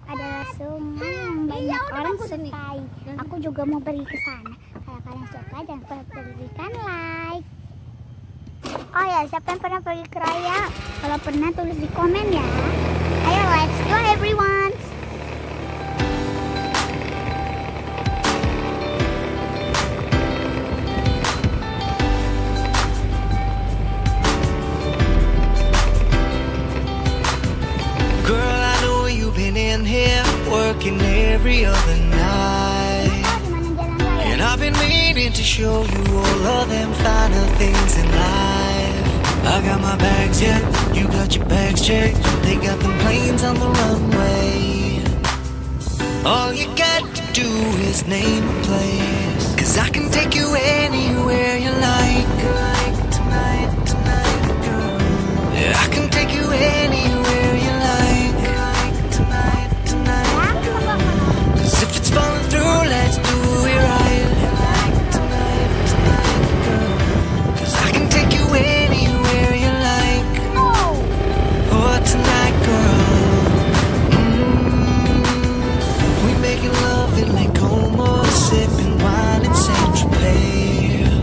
Rayap adalah sungai yang banyak orang sukai. Aku juga mau pergi ke sana. Kalau kalian suka, jangan lupa berikan like. Oh ya, siapa yang pernah pergi ke Rayap? Kalau pernah, tulis di komen ya. Ayo, let's go everyone. In here working every other night, and I've been meaning to show you all of them finer things in life. I got my bags checked, you got your bags checked. They got them planes on the runway. All you got to do is name a place, 'cause I can take you anywhere you like. Tonight, tonight, girl. Yeah, I can take you anywhere you like. If it's falling through, let's do it right. Tonight, tonight, girl. 'Cause I can take you anywhere you like. Oh, tonight, girl. We making love in Lake Como, sipping wine in Saint Tropez.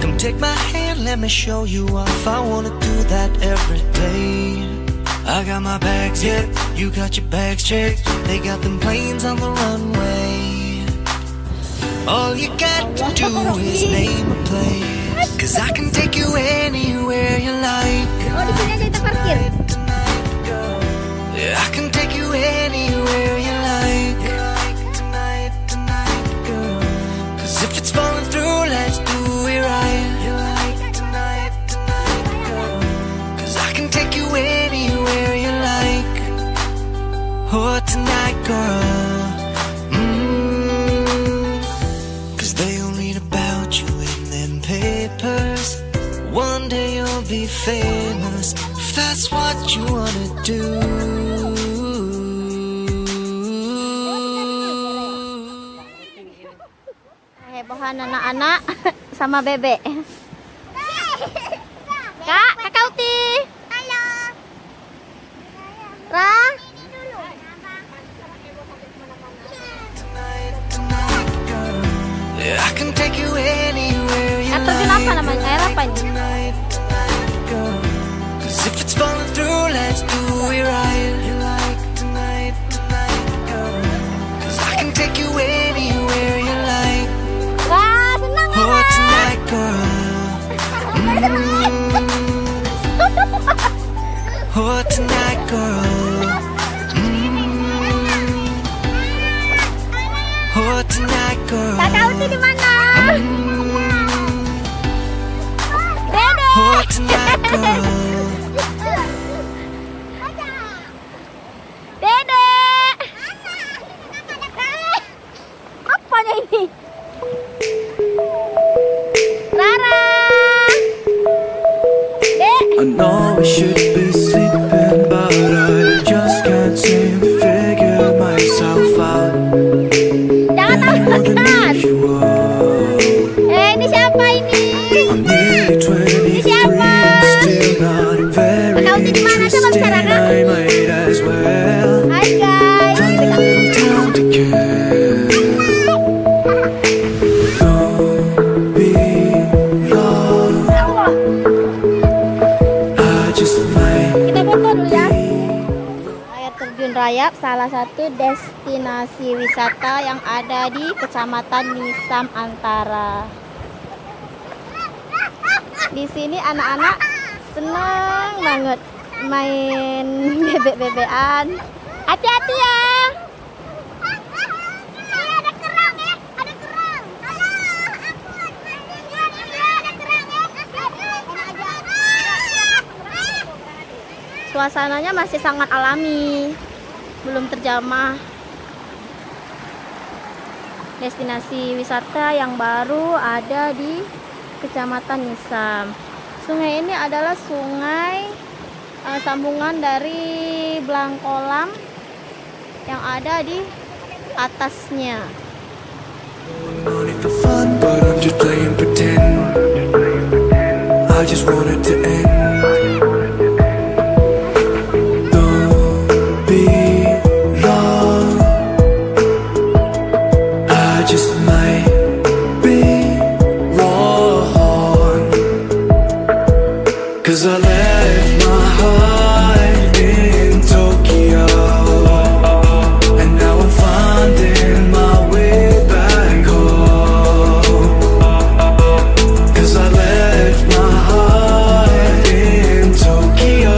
Come take my hand, let me show you off. I wanna do that every day. I got my bags checked, you got your bags checked. They got them planes on the runway. All you got to do is name a place, 'cause I can take you anywhere you like. Oh, di sini aja kita parkir. Yeah, I can take you anywhere you like. Tonight, tonight, girl. 'Cause if it's falling through, let's do it right. Tonight, tonight, girl. 'Cause I can take you anywhere you like. Oh, tonight, girl. 'Cause they all read about you in them papers. One day you'll be famous, if that's what you wanna do. Hebohan anak-anak sama bebek. Kak, Kakak Uti. Halo. Ra. Yeah, I can take you anywhere you Air terjun apa namanya? Air apa ini? Tonight, tonight, girl. 'Cause if it's falling through, let's do it right. Tonight, tonight, girl. 'Cause I can take you anywhere you like. Wah, senang Oh, banget. tonight, girl. Oh, tonight, girl. Oh, tonight, girl. Kakak Uti di mana? Dede. Oh, tonight, girl. Dede. Apanya ini? Rara. Dek. I know I should be sleeping, but I just can't seem to figure myself out. Jangan takutan. Ini siapa ini? I'm nearly 23 siapa? and still not very Kakak Uti di mana? Coba bicara, interested. Kak. I might as well Hai guys. find a little time to care. Don't be long, I just might. Kita foto dulu ya. Air terjun Rayap, salah satu destinasi wisata yang ada di Kecamatan Nisam Antara. Di sini anak-anak senang banget main bebek-bebekan. Hati-hati ya. Ada kerang ya, ada kerang. Halo, ampun. Ada kerang ya. Suasananya masih sangat alami, belum terjamah. Destinasi wisata yang baru ada di Kecamatan Nisam. Sungai ini adalah sungai sambungan dari Blangkolam yang ada di atasnya. Money for fun, but I'm just playing pretend. I just want it to end. Don't be lost. 'Cause I left my heart in Tokyo, and now I'm finding my way back home. 'Cause I left my heart in Tokyo,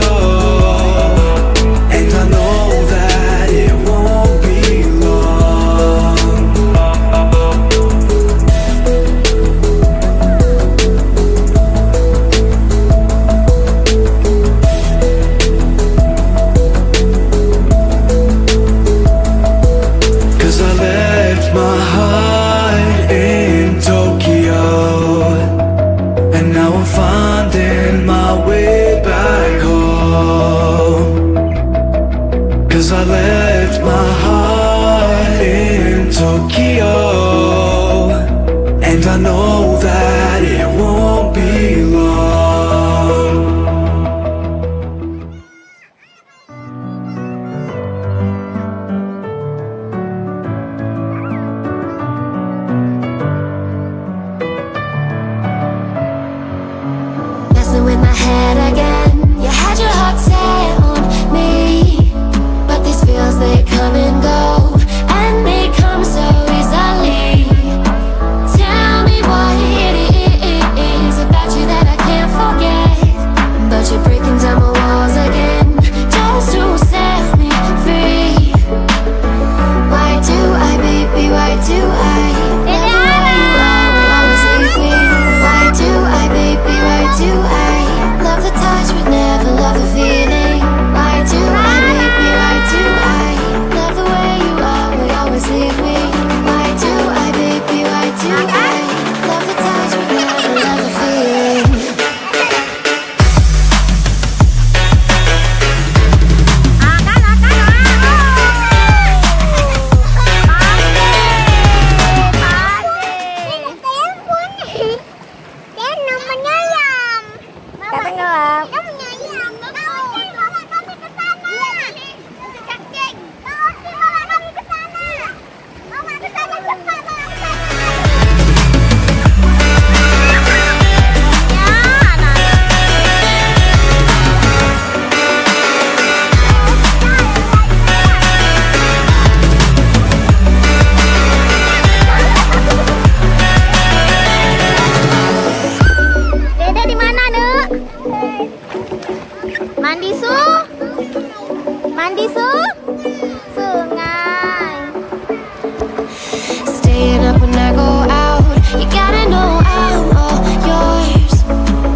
and I know that it won't be long. 'Cause I left my heart in Tokyo, and now I'm finding my way back home. 'Cause I left my heart in Tokyo, and I know that it won't be long. Messing with my head again. You had your heart set on me, but these feels, they come and go, and they come so easily. Tell me what it is about you that I can't forget, but you're breaking down my walls again, just to set me free. Why do I, baby, why do I love the way you always leave me? Why do I, baby, why do I love the touch but never love the feeling? Why do I, baby, why do I love the way you always leave me? Why do I, baby, why do I love the touch but never love the feeling? Dede di mana, Dek? Mandi Su? Mandi Su? Sungai. Staying up when I go out, you gotta know I'm all yours.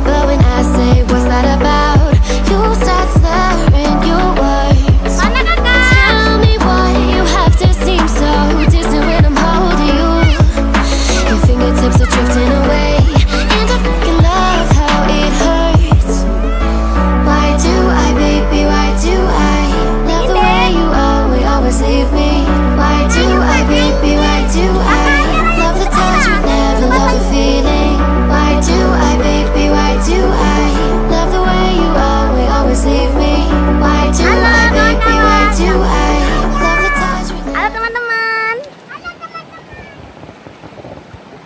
But when I say what's that about, you start slurring your words. Mana kakak? Tell me why you have to seem so distant when I'm holding you. Your fingertips are drifting away, and I fucking love how it hurts. Why do I, baby, why do I love the way you always leave me? Why do I, baby, why do I love the touch but never love the feeling? Why do I, baby, why do I love the way you always leave me? Why do I, baby, why do I love the touch but never... Halo teman-teman.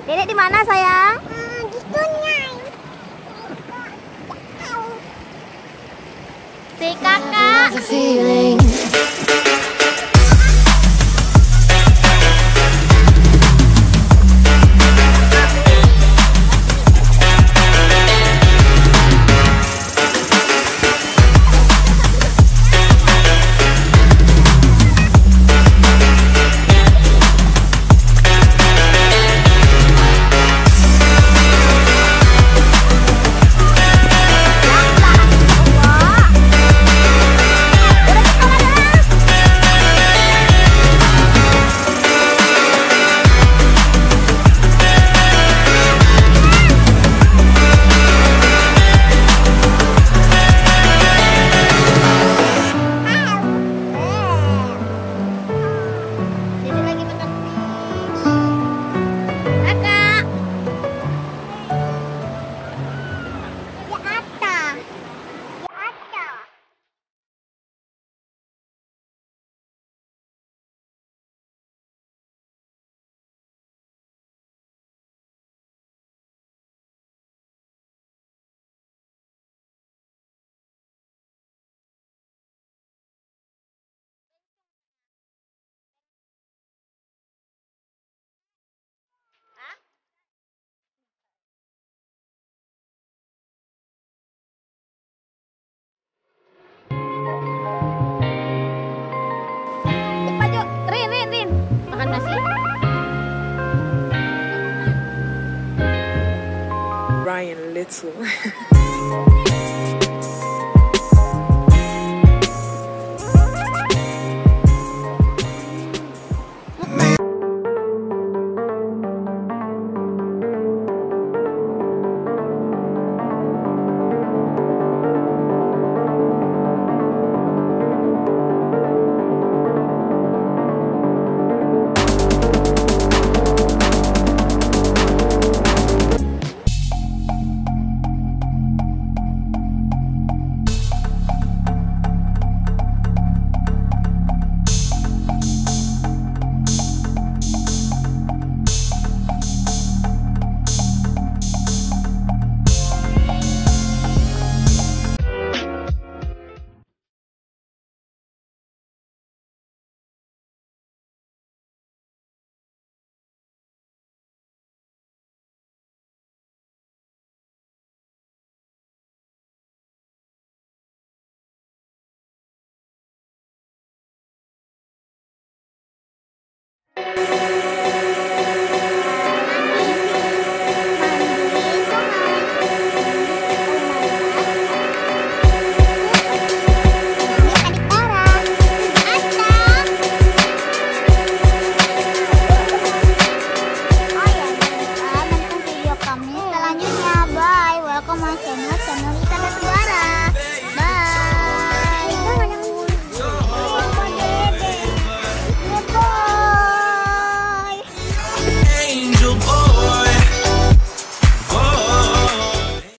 Dedek di mana, sayang? Si kakak. the feeling? Udah sekolah, Dek. susu. Selanjutnya, bye. Welcome my channel